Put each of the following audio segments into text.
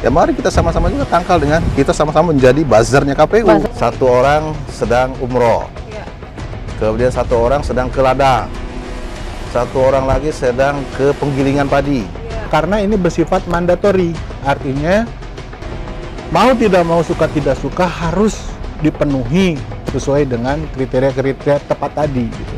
Ya mari kita sama-sama juga tangkal dengan kita sama-sama menjadi buzzernya KPU. Satu orang sedang umroh, kemudian satu orang sedang ke ladang, satu orang lagi sedang ke penggilingan padi. Karena ini bersifat mandatori, artinya mau tidak mau, suka tidak suka harus dipenuhi sesuai dengan kriteria-kriteria tepat tadi gitu.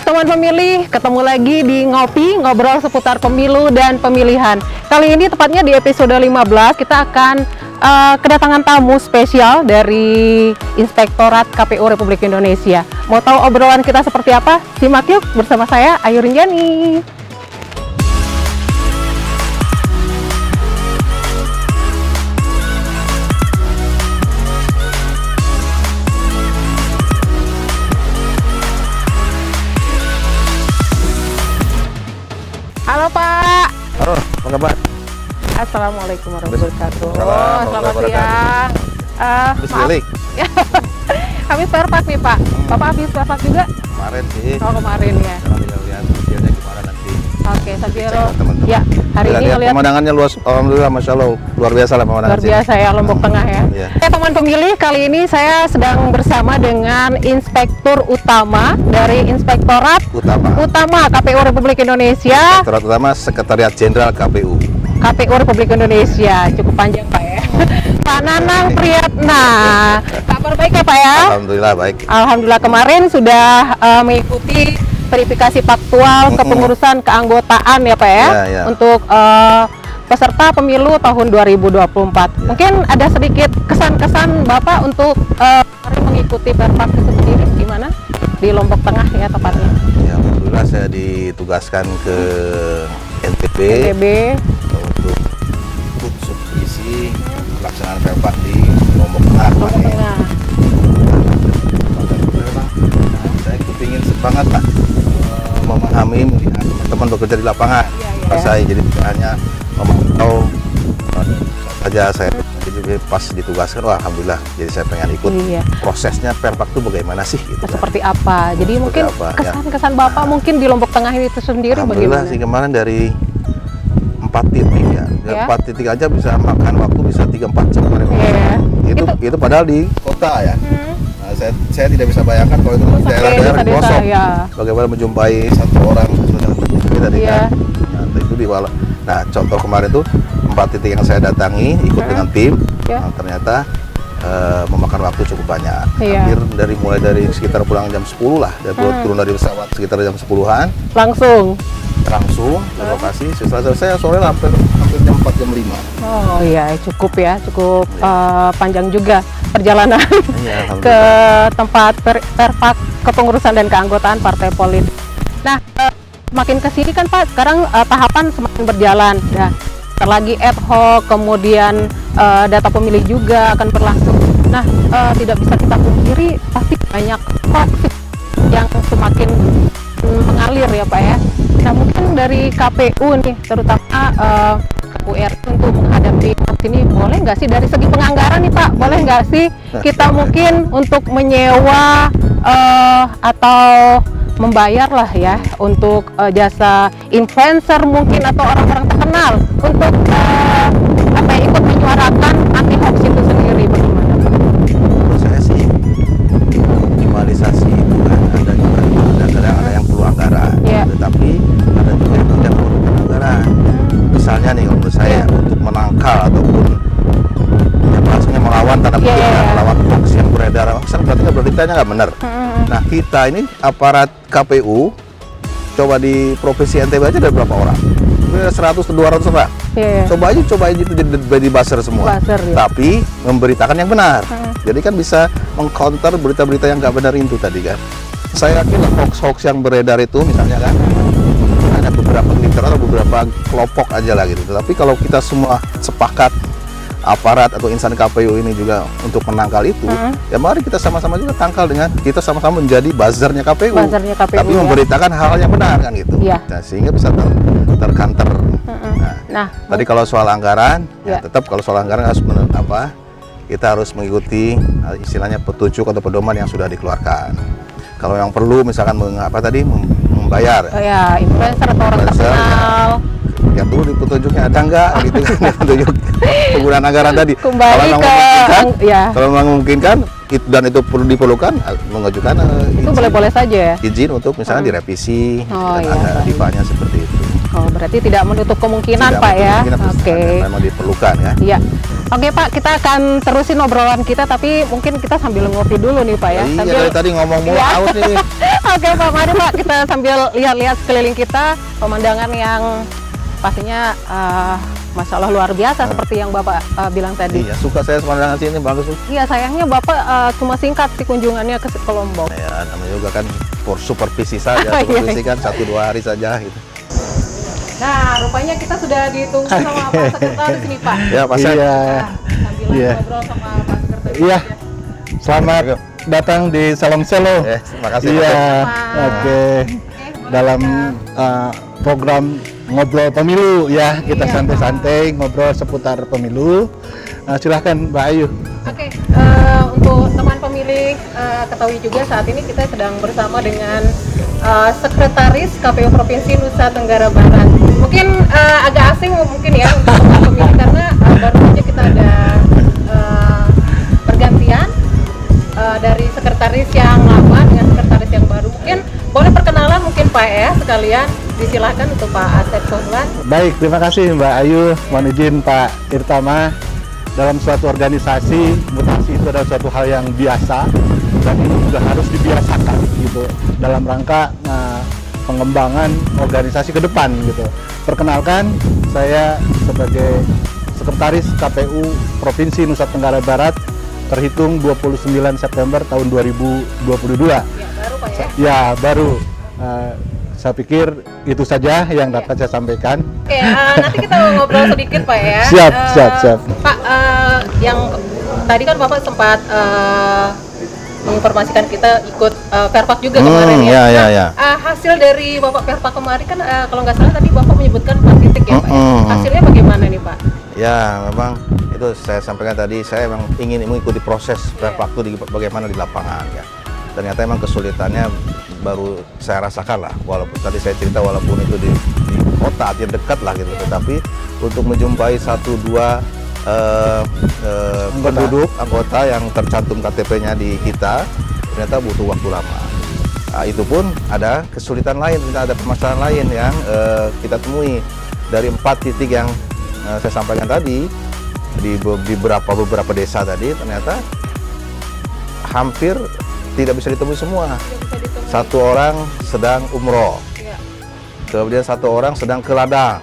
Teman pemilih, ketemu lagi di Ngopi, ngobrol seputar pemilu dan pemilihan. Kali ini tepatnya di episode 15, kita akan kedatangan tamu spesial dari Inspektorat KPU Republik Indonesia. Mau tahu obrolan kita seperti apa? Simak yuk bersama saya, Ayu Rinjani. Halo Pak. Halo, apa kabar? Assalamualaikum warahmatullahi wabarakatuh. Selamat siang. Bismillah. Habis perpak nih Pak. Bapak habis perpak juga? Kemarin sih. Oh kemarin ya. Sekarang tinggal lihat hasilnya gimana nanti. Oke, sambil teman-teman. ya hari ini ngelihat pemandangannya luas, alhamdulillah, masya Allah, luar biasa lah pemandangan. Luar biasa ya, Lombok Tengah ya. Iya. Teman pemilih, kali ini saya sedang bersama dengan Inspektur Utama dari Inspektorat Utama KPU Republik Indonesia. Inspektorat Utama Sekretariat Jenderal KPU. KPU Republik Indonesia, cukup panjang Pak ya. Pak Nanang Priyatna, kabar baik ya Pak ya? Alhamdulillah baik. Alhamdulillah, kemarin sudah mengikuti verifikasi faktual kepengurusan keanggotaan ya Pak ya, ya. Untuk peserta pemilu tahun 2024. Ya. Mungkin ada sedikit kesan-kesan Bapak untuk mengikuti perpak itu sendiri gimana di Lombok Tengah ya tepatnya? Ya, alhamdulillah saya ditugaskan ke NTB. Untuk ikut supervisi pelaksanaan perpak di Lombok Tengah. Saya kepingin semangat lah memahami teman bekerja di lapangan. Saya jadi tidak hanya memantau saja, saya jadi pas ditugaskan, wah alhamdulillah, jadi saya pengen ikut prosesnya perpak itu bagaimana sih gitu kan. Seperti apa, jadi seperti mungkin kesan-kesan Bapak mungkin di Lombok Tengah itu sendiri alhamdulillah bagaimana? Sih kemarin dari 4 titik ya, 4 titik aja bisa makan waktu bisa 3-4 jam. Itu padahal di kota ya. Nah, saya tidak bisa bayangkan kalau itu di daerah-daerah pelosok bagaimana menjumpai satu orang tadi kan. Nah, itu di bawah. Nah, contoh kemarin itu 4 titik yang saya datangi ikut dengan tim. Nah, ternyata memakan waktu cukup banyak. Hampir mulai dari sekitar pulang jam 10 lah, turun dari pesawat sekitar jam 10-an. Langsung ke lokasi. Setelah selesai sore hampir jam 4 jam 5. Oh iya, cukup panjang juga perjalanan ke tempat perpak kepengurusan dan keanggotaan partai politik. Nah, makin ke sini kan Pak, sekarang tahapan semakin berjalan. Nah, lagi ad hoc, kemudian data pemilih juga akan berlangsung. Nah, tidak bisa kita pungkiri pasti banyak hoax yang semakin mengalir ya Pak ya. Nah, mungkin dari KPU nih, terutama KPU RI untuk menghadapi hoax ini, boleh nggak sih dari segi penganggaran nih Pak, boleh nggak sih kita mungkin untuk menyewa atau membayar lah ya untuk jasa influencer mungkin atau orang-orang terkenal untuk ikut menyuarakan anti hoax itu sendiri, bagaimana? Menurut saya sih minimalisasi itu kan ada juga, kadang-kadang ada yang perlu anggaran, tetapi ada juga yang tidak perlu anggaran. Misalnya nih kalau menurut saya untuk menangkal ataupun ya bahasanya melawan tanda kutip melawan hoax yang beredar, kan beritanya nggak benar. Nah, kita ini aparat KPU coba di provinsi NTB aja ada berapa orang? 100-200 orang. Coba aja itu jadi buzzer semua. Tapi memberitakan yang benar. Jadi kan bisa mengcounter berita-berita yang nggak benar itu tadi kan. Saya yakin hoax yang beredar itu misalnya kan hanya beberapa liter atau beberapa kelompok aja lah gitu. Tapi kalau kita semua sepakat, aparat atau insan KPU ini juga untuk menangkal itu, ya mari kita sama-sama juga tangkal dengan kita sama-sama menjadi buzzernya KPU. Tapi memberitakan hal yang benar kan gitu. Nah, sehingga bisa terkanter. Nah, tadi kalau soal anggaran, ya tetap kalau soal anggaran harus kita harus mengikuti istilahnya petunjuk atau pedoman yang sudah dikeluarkan. Kalau yang perlu misalkan membayar. Oh ya, influencer atau orang terkenal. Ya dulu di petunjuknya ada nggak gitu kan petunjuk penggunaan anggaran tadi. Kembali kalau memungkinkan dan itu perlu diperlukan mengajukan itu boleh-boleh saja ya. Izin untuk misalnya direvisi dan ada dipanya seperti itu. Oh, berarti tidak menutup kemungkinan Pak ya. Oke. Memang diperlukan ya. Iya. Oke Pak, kita akan terusin obrolan kita, tapi mungkin kita sambil ngopi dulu nih Pak ya. Iya, sambil... dari tadi ngomong mulu aus nih. Oke Pak, mari Pak kita sambil lihat-lihat sekeliling kita, pemandangan yang pastinya Masya Allah luar biasa seperti yang Bapak bilang tadi. Iya, suka saya pemandangan sini, bagus. Iya, sayangnya Bapak cuma singkat sih kunjungannya ke Lombok. Ya, namanya juga kan supervisi saja, supervisi kan 1-2 hari saja gitu. Nah, rupanya kita sudah ditunggu sama Pak Sekretaris ini Pak. Ya, Pak Sek. Iya. Sambil ngobrol sama Pak Sekretaris. Iya. Selamat datang di Salam Selo. Terima kasih. Iya. Oke. Dalam program ngobrol pemilu ya, kita santai-santai ngobrol seputar pemilu. Silahkan Mbak Ayu. Oke, untuk teman pemilih ketahui juga saat ini kita sedang bersama dengan Sekretaris KPU Provinsi Nusa Tenggara Barat. Mungkin agak asing mungkin ya untuk teman pemilih karena baru saja kita ada pergantian dari sekretaris yang lama dengan sekretaris yang baru. Mungkin boleh perkenalan mungkin Pak ya sekalian, disilahkan untuk Pak Asep Sohlan. Baik, terima kasih Mbak Ayu. Mohon izin Pak Irtama, dalam suatu organisasi mutasi itu adalah suatu hal yang biasa dan itu juga harus dibiasakan gitu dalam rangka pengembangan organisasi ke depan gitu. Perkenalkan, saya sebagai Sekretaris KPU Provinsi Nusa Tenggara Barat terhitung 29 September tahun 2022. Ya, baru Pak ya? Ya, baru. Saya pikir itu saja yang dapat saya sampaikan. Oke, nanti kita ngobrol sedikit Pak ya. Siap. Pak, yang tadi kan Bapak sempat menginformasikan kita ikut Perpak juga kemarin ya. Iya. Hasil dari Bapak Perpak kemarin kan kalau nggak salah tadi Bapak menyebutkan 4 titik ya Pak. Hasilnya bagaimana nih Pak? Ya, memang itu saya sampaikan tadi, saya memang ingin mengikuti proses Perpak itu bagaimana di lapangan ya. Ternyata memang kesulitannya baru saya rasakan lah, walaupun tadi saya cerita walaupun itu di kota yang dekat lah gitu, tetapi untuk menjumpai 1-2 penduduk anggota yang tercantum KTP-nya di kita ternyata butuh waktu lama. Nah, itu pun ada kesulitan lain, ada permasalahan lain yang kita temui dari 4 titik yang saya sampaikan tadi di beberapa desa tadi, ternyata hampir tidak bisa ditemui semua. Satu orang sedang umroh, kemudian satu orang sedang ke ladang,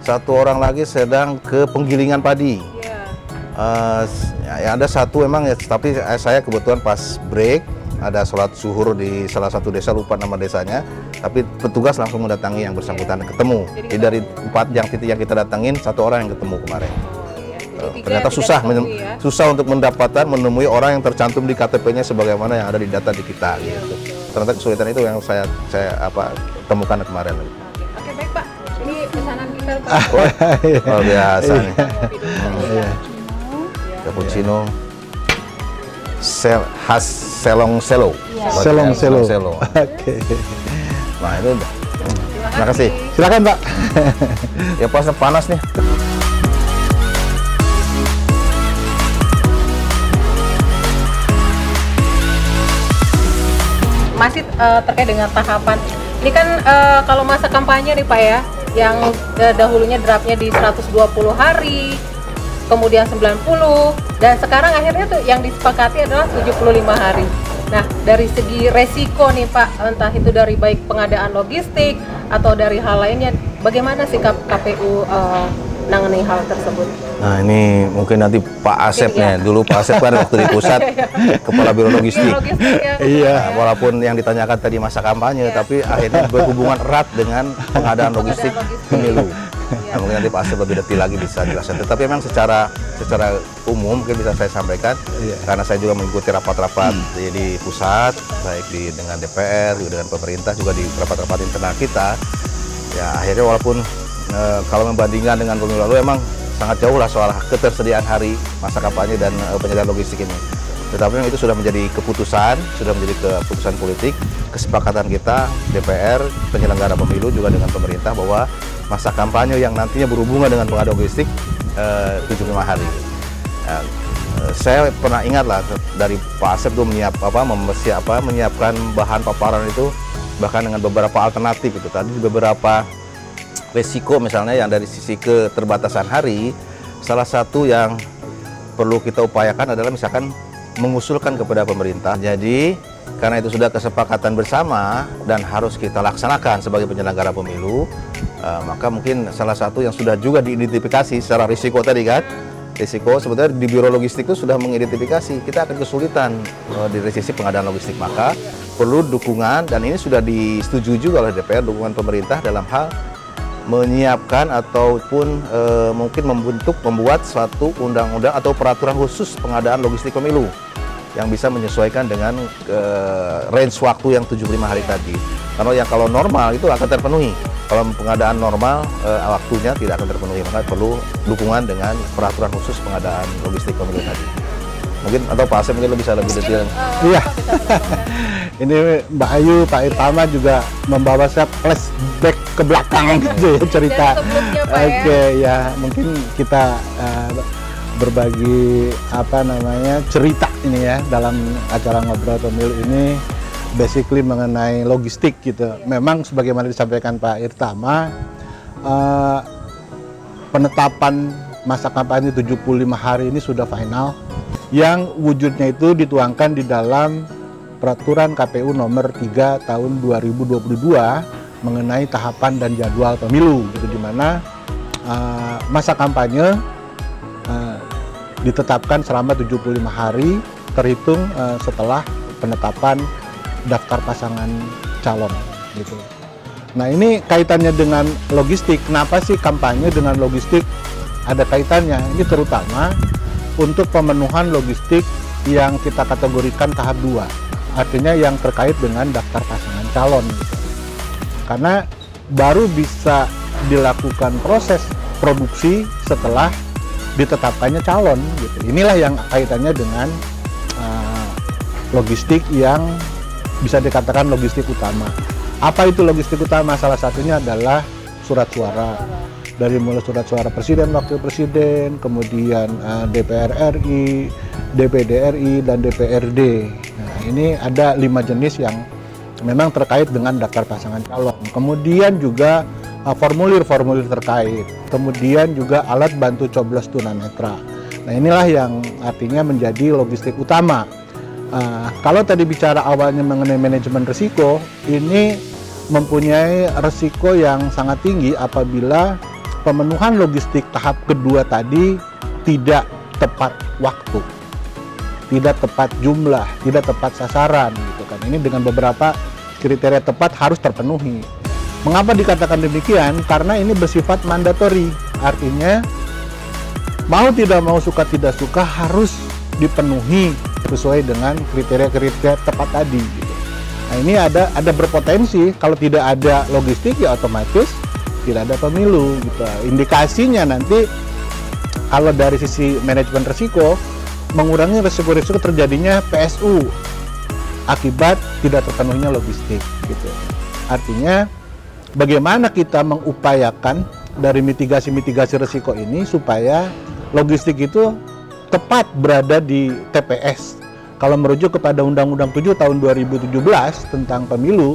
satu orang lagi sedang ke penggilingan padi. Ya, ada satu memang ya, tapi saya kebetulan pas break ada sholat zuhur di salah satu desa, lupa nama desanya, tapi petugas langsung mendatangi yang bersangkutan, ketemu. Jadi dari 4 titik yang kita datangin, 1 orang yang ketemu kemarin. Ternyata susah untuk menemui orang yang tercantum di KTP-nya sebagaimana yang ada di data di kita gitu. Ternyata kesulitan itu yang saya temukan kemarin. Oke, baik Pak. Ini pesanan kita Pak. Luar biasa nih. Cappuccino khas Selong Selo. Selong Selo. Oke. Nah, itu udah. Terima kasih. Silakan Pak. Ya panas nih. Masih terkait dengan tahapan ini kan kalau masa kampanye nih Pak ya, yang dahulunya draftnya di 120 hari, kemudian 90, dan sekarang akhirnya tuh yang disepakati adalah 75 hari. Nah, dari segi resiko nih Pak, entah itu dari baik pengadaan logistik atau dari hal lainnya, bagaimana sikap KPU menangani hal tersebut? Nah, ini mungkin nanti Pak Asepnya. Dulu Pak Asep kan waktu di pusat Kepala Biro Logistik. Iya. Walaupun yang ditanyakan tadi masa kampanye, tapi akhirnya berhubungan erat dengan pengadaan logistik pemilu. Nah, mungkin nanti Pak Asep lebih detail lagi bisa jelaskan. Tetapi memang secara umum mungkin bisa saya sampaikan, karena saya juga mengikuti rapat-rapat di pusat, baik dengan DPR, juga dengan pemerintah, juga di rapat-rapat internal kita. Ya akhirnya walaupun kalau membandingkan dengan pemilu lalu emang sangat jauh lah soal ketersediaan hari masa kampanye dan penyediaan logistik ini. Tetapi itu sudah menjadi keputusan politik, kesepakatan kita DPR, penyelenggara pemilu juga dengan pemerintah bahwa masa kampanye yang nantinya berhubungan dengan pengadaan logistik 75 hari. Saya pernah ingat lah dari Pak Asep itu menyiapkan bahan paparan itu bahkan dengan beberapa alternatif itu tadi beberapa resiko misalnya yang dari sisi keterbatasan hari, salah satu yang perlu kita upayakan adalah misalkan mengusulkan kepada pemerintah. Jadi karena itu sudah kesepakatan bersama dan harus kita laksanakan sebagai penyelenggara pemilu, maka mungkin salah satu yang sudah juga diidentifikasi secara risiko tadi kan, risiko sebenarnya di Biro Logistik itu sudah mengidentifikasi kita akan kesulitan di sisi pengadaan logistik, maka perlu dukungan dan ini sudah disetujui juga oleh DPR, dukungan pemerintah dalam hal menyiapkan ataupun mungkin membuat suatu undang-undang atau peraturan khusus pengadaan logistik pemilu yang bisa menyesuaikan dengan range waktu yang 75 hari tadi. Kalau normal itu akan terpenuhi. Kalau pengadaan normal waktunya tidak akan terpenuhi, maka perlu dukungan dengan peraturan khusus pengadaan logistik pemilu tadi. Mungkin atau Pak Asep mungkin bisa lebih detail. Iya. Ini Mbak Ayu, Pak Irtama juga membawa saya flashback ke belakang gitu ya cerita. Oke, ya mungkin kita berbagi cerita ini ya dalam acara Ngobrol Pemilu ini basically mengenai logistik gitu. Memang sebagaimana disampaikan Pak Irtama, penetapan masa kampanye 75 hari ini sudah final, yang wujudnya itu dituangkan di dalam Peraturan KPU nomor 3 tahun 2022 mengenai tahapan dan jadwal pemilu, gitu, di mana masa kampanye ditetapkan selama 75 hari terhitung setelah penetapan daftar pasangan calon, gitu. Nah, ini kaitannya dengan logistik. Kenapa sih kampanye dengan logistik ada kaitannya? Ini terutama untuk pemenuhan logistik yang kita kategorikan tahap 2. Artinya yang terkait dengan daftar pasangan calon, gitu. Karena baru bisa dilakukan proses produksi setelah ditetapkannya calon, gitu. Inilah yang kaitannya dengan logistik yang bisa dikatakan logistik utama. Apa itu logistik utama? Salah satunya adalah surat suara. Dari mulai surat suara presiden, wakil presiden, kemudian DPR RI, DPD RI, dan DPRD. Nah, ini ada 5 jenis yang memang terkait dengan daftar pasangan calon. Kemudian juga formulir-formulir terkait. Kemudian juga alat bantu coblos tunanetra. Nah, inilah yang artinya menjadi logistik utama. Kalau tadi bicara awalnya mengenai manajemen risiko, ini mempunyai risiko yang sangat tinggi apabila pemenuhan logistik tahap kedua tadi tidak tepat waktu, tidak tepat jumlah, tidak tepat sasaran, gitu kan. Ini dengan beberapa kriteria tepat harus terpenuhi. Mengapa dikatakan demikian? Karena ini bersifat mandatori, artinya mau tidak mau, suka tidak suka harus dipenuhi sesuai dengan kriteria-kriteria tepat tadi, gitu. Nah, ini ada berpotensi kalau tidak ada logistik ya otomatis tidak ada pemilu, gitu. Indikasinya nanti kalau dari sisi manajemen risiko, mengurangi risiko-risiko terjadinya PSU akibat tidak terpenuhinya logistik, gitu. Artinya bagaimana kita mengupayakan dari mitigasi risiko ini supaya logistik itu tepat berada di TPS. Kalau merujuk kepada Undang-Undang 7 tahun 2017 tentang pemilu,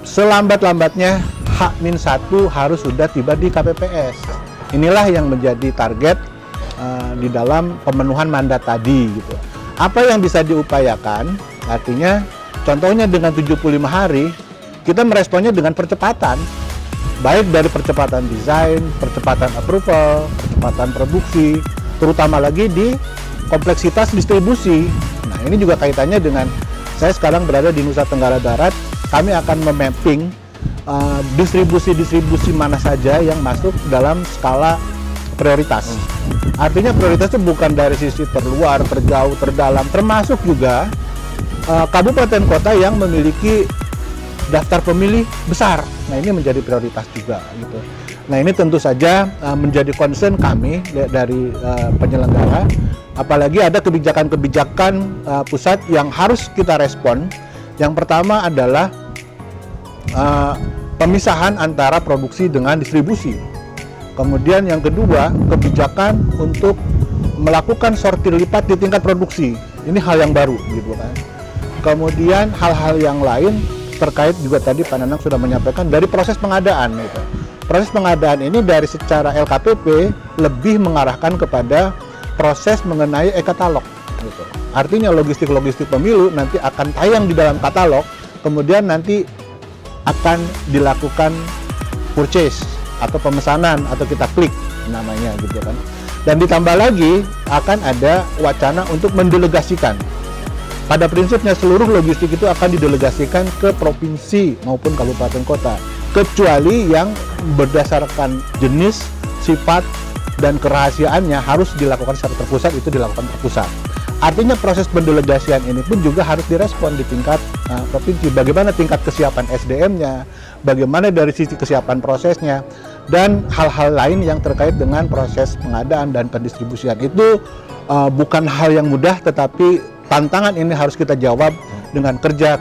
selambat-lambatnya H-1 harus sudah tiba di KPPS. Inilah yang menjadi target di dalam pemenuhan mandat tadi, gitu. Apa yang bisa diupayakan? Artinya contohnya dengan 75 hari kita meresponnya dengan percepatan, baik dari percepatan desain, percepatan approval, percepatan produksi, terutama lagi di kompleksitas distribusi. Nah, ini juga kaitannya dengan saya sekarang berada di Nusa Tenggara Barat, kami akan memapping distribusi mana saja yang masuk dalam skala prioritas. Artinya prioritas itu bukan dari sisi terluar, terjauh, terdalam, termasuk juga kabupaten kota yang memiliki daftar pemilih besar. Nah, ini menjadi prioritas juga gitu. Nah, ini tentu saja menjadi concern kami dari penyelenggara, apalagi ada kebijakan-kebijakan pusat yang harus kita respon. Yang pertama adalah pemisahan antara produksi dengan distribusi. Kemudian yang kedua, kebijakan untuk melakukan sortir lipat di tingkat produksi. Ini hal yang baru gitu kan. Kemudian hal-hal yang lain terkait juga tadi Pak Nanang sudah menyampaikan dari proses pengadaan gitu. Proses pengadaan ini dari secara LKPP lebih mengarahkan kepada proses mengenai e-katalog gitu. Artinya logistik-logistik pemilu nanti akan tayang di dalam katalog, kemudian nanti akan dilakukan purchase atau pemesanan atau kita klik namanya gitu kan. Dan ditambah lagi akan ada wacana untuk mendelegasikan. Pada prinsipnya seluruh logistik itu akan didelegasikan ke provinsi maupun kabupaten kota, kecuali yang berdasarkan jenis, sifat, dan kerahasiaannya harus dilakukan secara terpusat, itu dilakukan terpusat. Artinya proses pendelegasian ini pun juga harus direspon di tingkat provinsi. Bagaimana tingkat kesiapan SDM-nya, bagaimana dari sisi kesiapan prosesnya, dan hal-hal lain yang terkait dengan proses pengadaan dan pendistribusian. Itu bukan hal yang mudah, tetapi tantangan ini harus kita jawab dengan kerja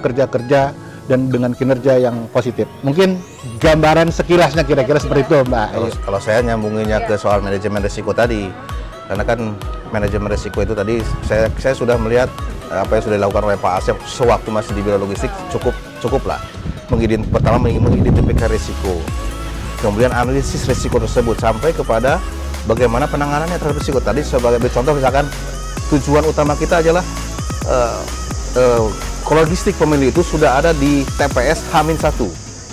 dan dengan kinerja yang positif. Mungkin gambaran sekilasnya kira-kira seperti itu, Mbak. Kalau saya nyambunginnya ke soal manajemen risiko tadi, karena kan manajemen risiko itu tadi saya sudah melihat apa yang sudah dilakukan oleh Pak Asep sewaktu masih di biro logistik cukup lah. Pertama mengidentifikasi risiko, kemudian analisis risiko tersebut sampai kepada bagaimana penanganannya terhadap risiko. Tadi sebagai contoh misalkan tujuan utama kita adalah logistik pemilu itu sudah ada di TPS H-1,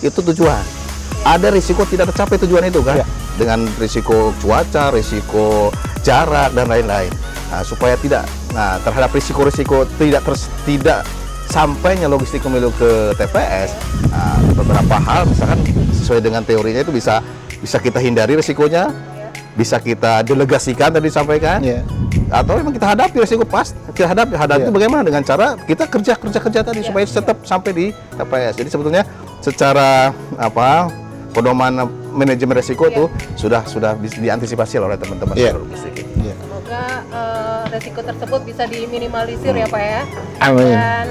itu tujuan. Ada risiko tidak tercapai tujuan itu kan, dengan risiko cuaca, risiko jarak dan lain-lain. Nah, supaya tidak, terhadap risiko-risiko tidak sampainya logistik pemilu ke TPS, beberapa hal misalkan sesuai dengan teorinya itu bisa kita hindari risikonya, bisa kita delegasikan tadi disampaikan, atau memang kita hadapi risiko kita hadapi itu bagaimana dengan cara kita kerja tadi supaya tetap sampai di TPS. Jadi sebetulnya secara pedoman manajemen risiko itu sudah diantisipasi oleh teman-teman logistik. Semoga risiko tersebut bisa diminimalisir ya Pak ya. Amin. Dan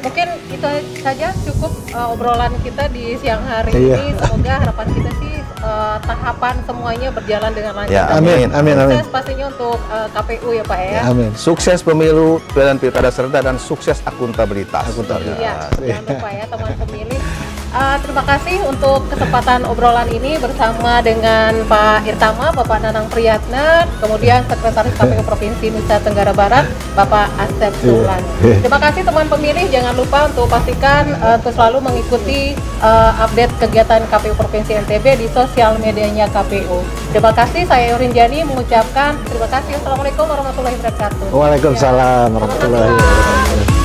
mungkin itu saja cukup obrolan kita di siang hari ini. Semoga harapan kita sih tahapan semuanya berjalan dengan lancar. Amin. Sukses pastinya untuk KPU ya Pak ya. Amin. Sukses pemilu dan pilkada serentak dan sukses akuntabilitas. Iya, jangan lupa ya teman pemilih. Terima kasih untuk kesempatan obrolan ini bersama dengan Pak Irtama, Bapak Nanang Priyatna, kemudian Sekretaris KPU Provinsi Nusa Tenggara Barat, Bapak Asep Sulan. Terima kasih teman pemilih, jangan lupa untuk pastikan untuk selalu mengikuti update kegiatan KPU Provinsi NTB di sosial medianya KPU. Terima kasih, saya Yorin Jani mengucapkan terima kasih. Assalamualaikum warahmatullahi wabarakatuh. Waalaikumsalam warahmatullahi wabarakatuh.